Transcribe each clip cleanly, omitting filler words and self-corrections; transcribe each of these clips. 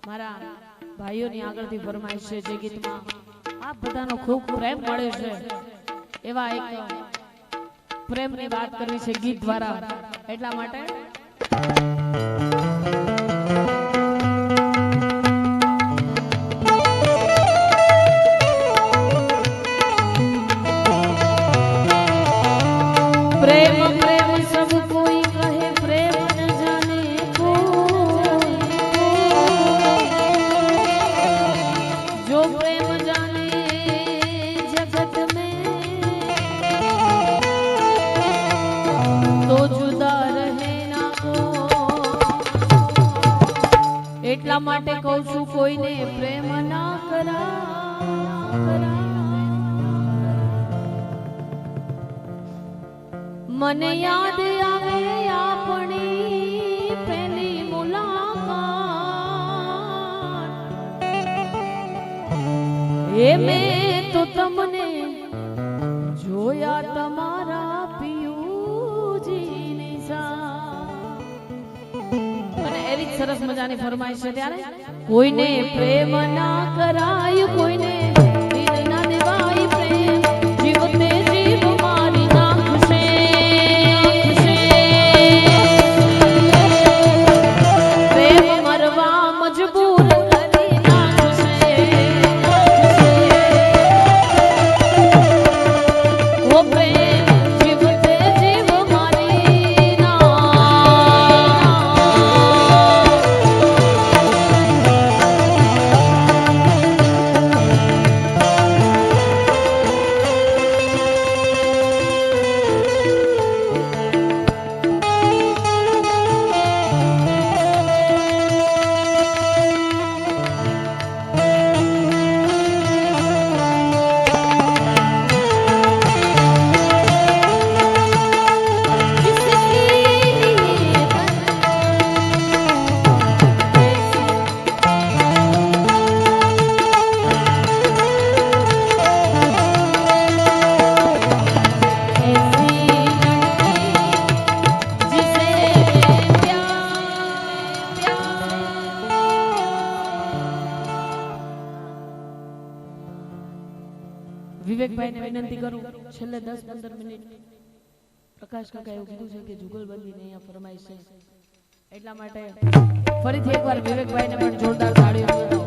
મારા ભાઈઓની આગળથી ફરમાઈશ છે જે ગીતમાં આ બધાનો ખૂબ પ્રેમ મળે છે એવા એક પ્રેમની વાત કરવી છે ગીત દ્વારા એટલા માટે प्रेम प्रेम सब कोई कहे प्रेम न जाने को जो प्रेम जाने जगत में तो जुदा रहे ना को એટલા માટે કહું છું કોઈને પ્રેમ ના કરા મને યાદ આવે આપણી પહેલી મુલાકાત એ મેં તો તમને જોયા તમારા પિયુજીની સાથે અને એવી સરસ મજાની ફરમાઈશ છે ત્યારે કોઈને પ્રેમ ના કરાય કોઈને દિલ ના દેવાય પ્રેમ જીવતે જીવ મારી નાખશે વિવેકભાઈ ને વિનંતી કરું છેલ્લે 10-15 મિનિટ પ્રકાશ કાકા એવું કીધું છે કે જુગલબંધી ને અહીંયા ફરમાઈશ છે એટલા માટે ફરીથી એકવાર વિવેકભાઈ ને પણ જોરદાર તાળીઓ બજાવો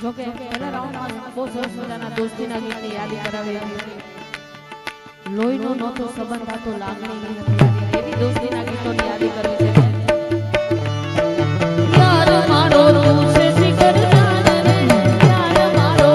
જોકે પહેલા રાઉન્ડમાં બહુ સરસ મજાના દોસ્તીના ગીતની યાદી કરાવી હતી લોહીનો નહોતો સંબંધ હતો લાગણીની હતી એવી દોસ્તીના ગીતોની યાદી કરવી છે યાર મારો તું છે શિખર જાન રે યાર મારો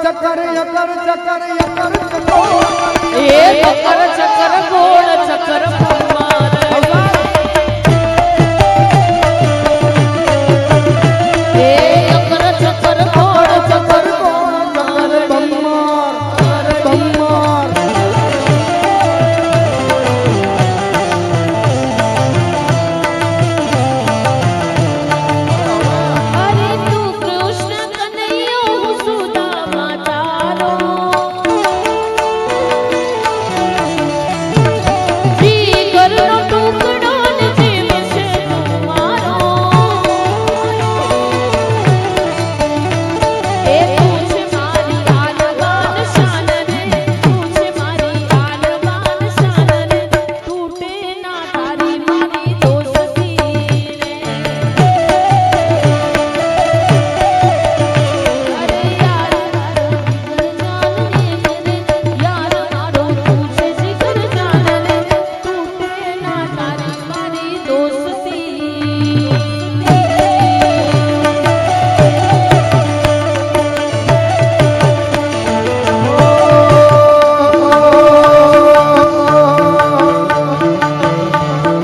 ચક્કર યકર ચક્કર યકર એ ચક્કર ચક્કર ગોળ ચક્કર ભગવાન એ ચક્કર ચક્કર ગોળ ચક્કર ચક્કર બમ્માર બમ્માર અરે તું કૃષ્ણ કનૈયો હું સુદામા તારો જીગરનો ટુકડો ને જીવ છે તું મારો એ તું છે મારી આલબાન શાન રે તું છે મારી આલબાન શાન રે તૂટે ના તારી મારી દોસ્તી રે અરે યાર મારો જીગર જાન રે યાર મારો તું છે જીગર જાન રે તૂટે ના તારી મારી દોસ્તી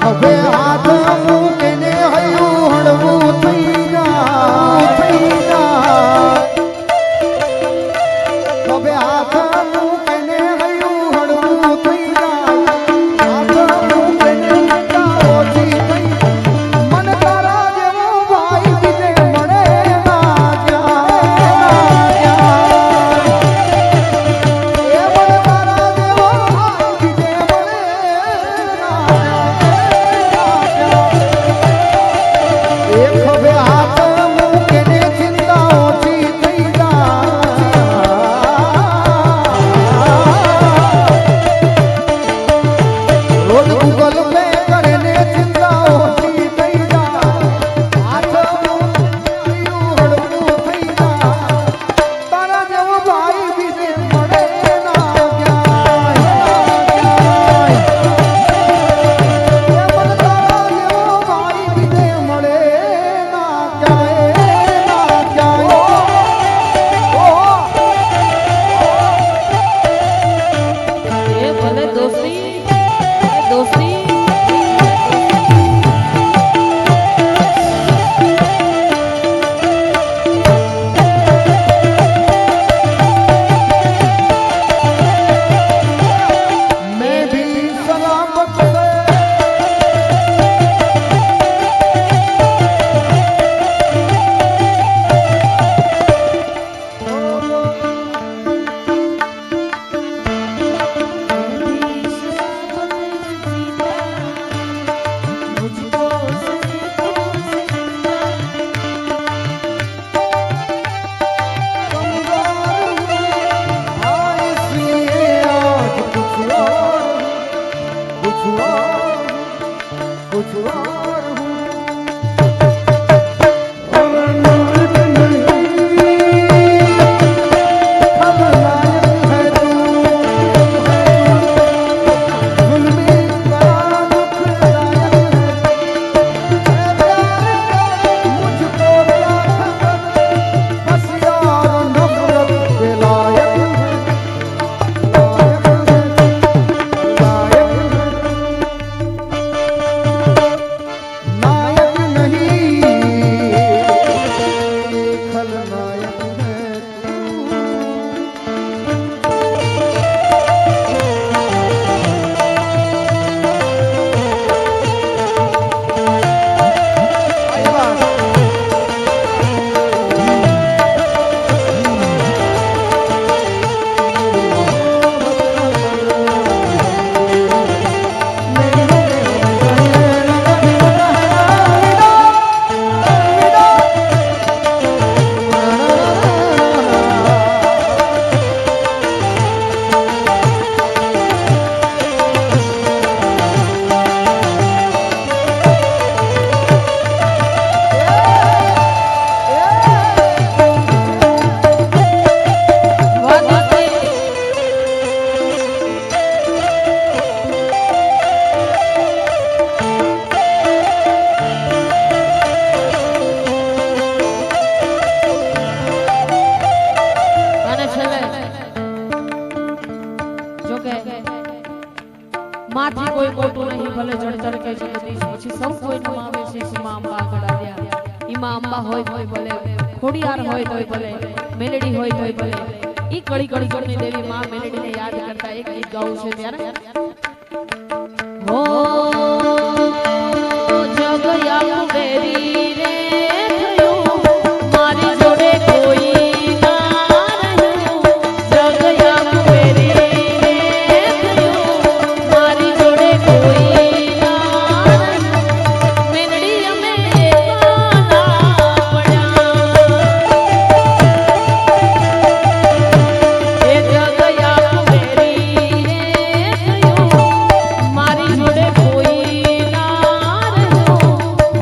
હવે હાથ મૂકીને હૈયું હળવું થઈ જાય હવે હાથ મૂકીને હૈયું હળવું થઈ જાય હાથ મૂકીને ચિંતા ઓછી થઈ મન તારા જેવો ભાઈ બીજે મળે ના જાય એ મન તારા જેવો ભાઈ બીજે મળે ના એક હવે હાથ મૂકીને ચિંતા ઓછી થઈ જાય રોજ ગૂગલ પે કરીને ચિંતા ઓછી થઈ જાય હાથ મૂકીને હળવું થઈ જાય તારા જેવો ભાઈ બીજે મળે ના જાય એ મન તારા જેવો ભાઈ બીજે મળે ના એમાં અંબા હોય તોય ભલે, ખોડિયાર હોય તોય ભલે, મેલડી હોય તોય ભલે, ઈ કળી કળી કળની દેવી માં મેલડીને યાદ કરતા એક ગીત ગાવું છે ત્યારે હો જગયા બેરી રે થયું મારી જોડે કોઈ ના રહ્યું જગયા બેરી રે થયું મારી જોડે કોઈ ના રહ્યું મેલડી અમે કાલા પડ્યા એ જગયા બેરી રે થયું મારી જોડે કોઈ ના રહ્યું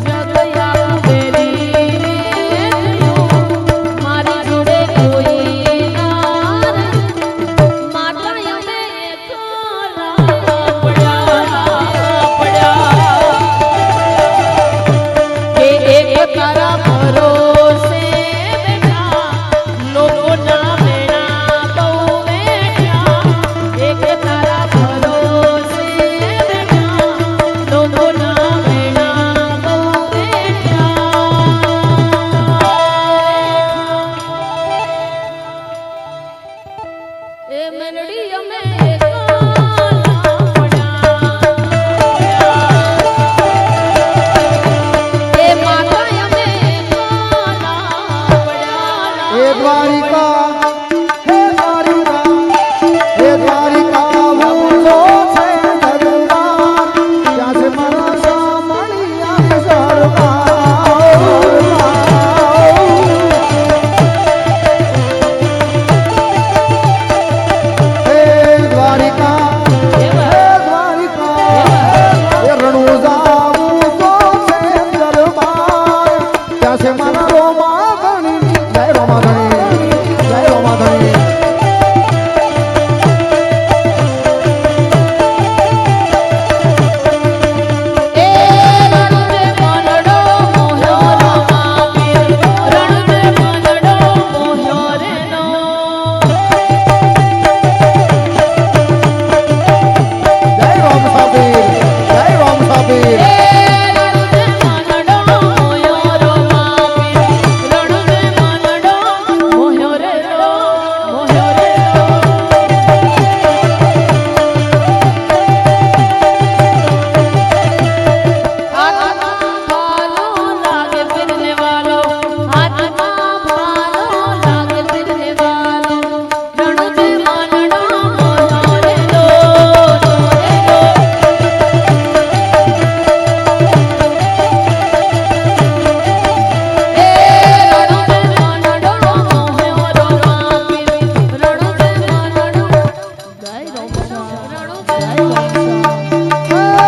જગયા બેરી રે થયું મારી જોડે કોઈ ના રહ્યું માતા અમે કાલા પડ્યા કે એક તારા ભરોસે બેઠા લોકોના મેણા બહુ બેઠા એક તારા ભરોસે બેઠા લોકોના મેણા બહુ બેઠા એ મેલડી અમે કાલા પડ્યા એ માતા અમે કાલા પડ્યા હે દ્વારિકા હે દ્વારિકા હે દ્વારિકા ભૂલો છે દરબાર ત્યાં છે મારા સામણી આવે સરકાર હે દ્વારિકા હે દ્વારિકા હે રણુજાવું તો છે દરબાર ત્યાં છે મારા રોમા ધણી જય રોમા ધણી જય રોમા ધણી એ રણુજે મનડો મોહ્યો રો માપી રણુજે મનડો મોહ્યો રે નો જય રોમ સાબીર જય રોમ સાબીર એ રણુજે મનડો મોહ્યો રો માપી રણુજે મનડો મોહ્યો રે રો મોહ્યો રે રો હાથમાં ભાલો લાગે ફિરને વાલો હાથમાં ભાલો લાગે ફિરને વાલો રણુજે મનડો મોહ્યો રે રો એ રણુજે મનડો મોહ્યો રો માપી રણુજે મનડો જય રોમસા રણુજે જય રોમસા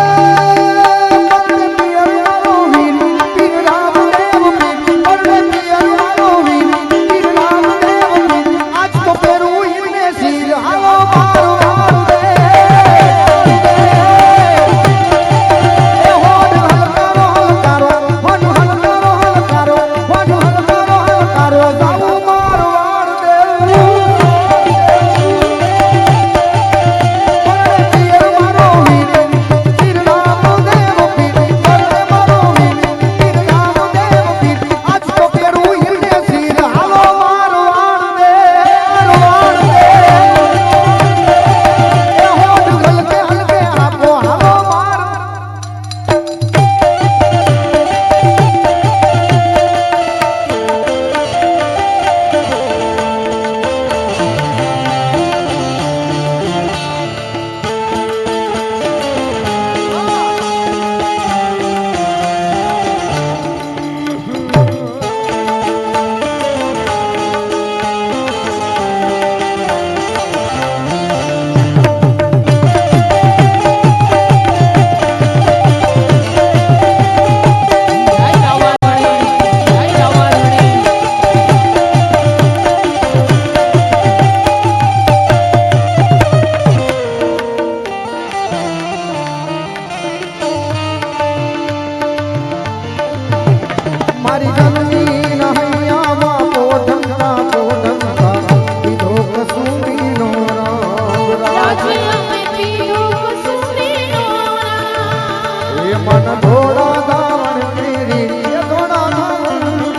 મારી જનની નહૈયામાં પોઢંગા પોઢંગા પીધો કસૂરીનો રંગ રાજે અમે પીધો કસૂરીનો રંગ એ મન થોડા દાવણ મેરી એ થોડા દાવણ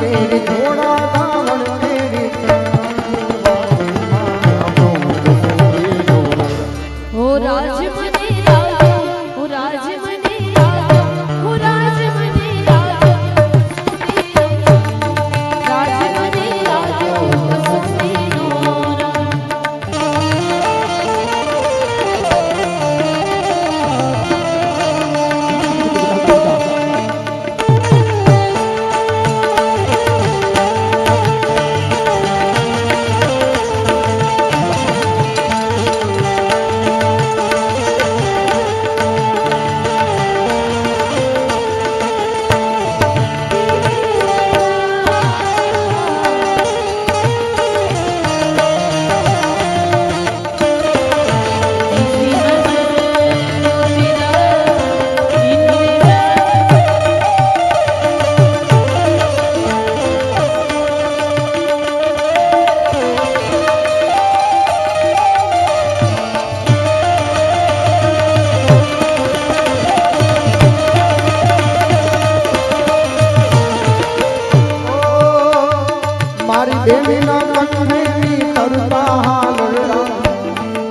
દેવીના કંઠેની તરતા હાલરડા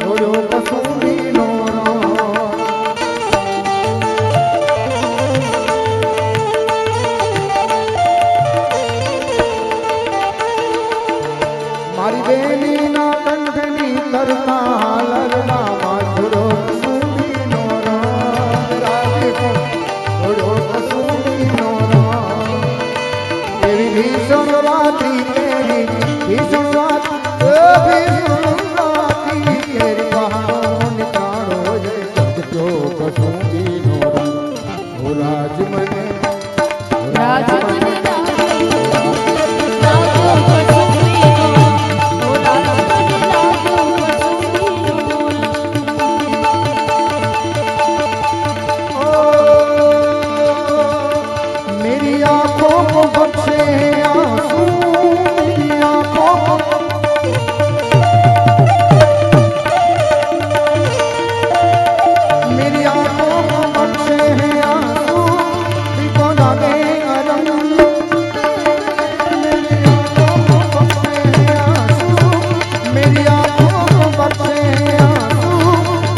જોડ્યો કસુંબીનો રામ. મારી બેનીના કંઠની તરતા હાલરડા માં જોડ્યો કસુંબીનો રામ. જોડ્યો કસુંબીનો રામ. એવી ભીષણ રાત્રિ તેરી ભીષણ રાત્રિ તેરી કહાણ પ્રાણો જય જો કસુંબીનો રામ. ઓ રાજ મને રાજ મને લાગ્યો કસુંબીનો ઓ રાજ મને લાગ્યો કસુંબીનો. मेरी आंखों को बख्शे आंसू. मेरी आंखों को मेरी आंखों को बख्शे हैं आंसू. दिल को लागे अलम. मेरी आंखों को बख्शे हैं आंसू. मेरी आंखों को बख्शे हैं आंसू.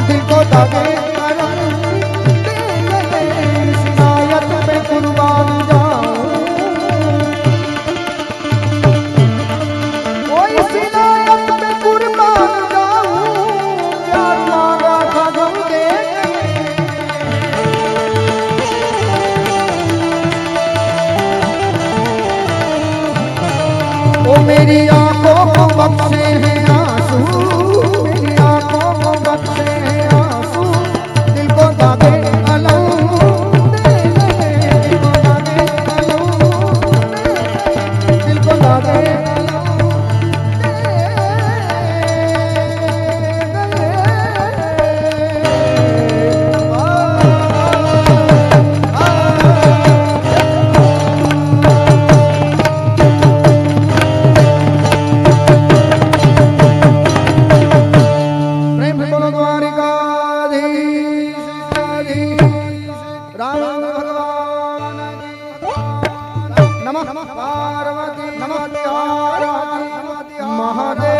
दिल को लागे अलम. शिकायत पे कुर्बान जाऊं. कोई शिकायत पे कुर्बान जाऊं. प्यार मांगा था गम के. ओ मेरी आंखों को बख्शे हैं आंसू. मेरी आंखों को बख्शे हैं आंसू. दिल को दागे अलम. दिल को दागे अलम. दिल को दागे प्रेम से बोलो द्वारिकाधीश राम भगवान की नमः पार्वती नमः महादेव.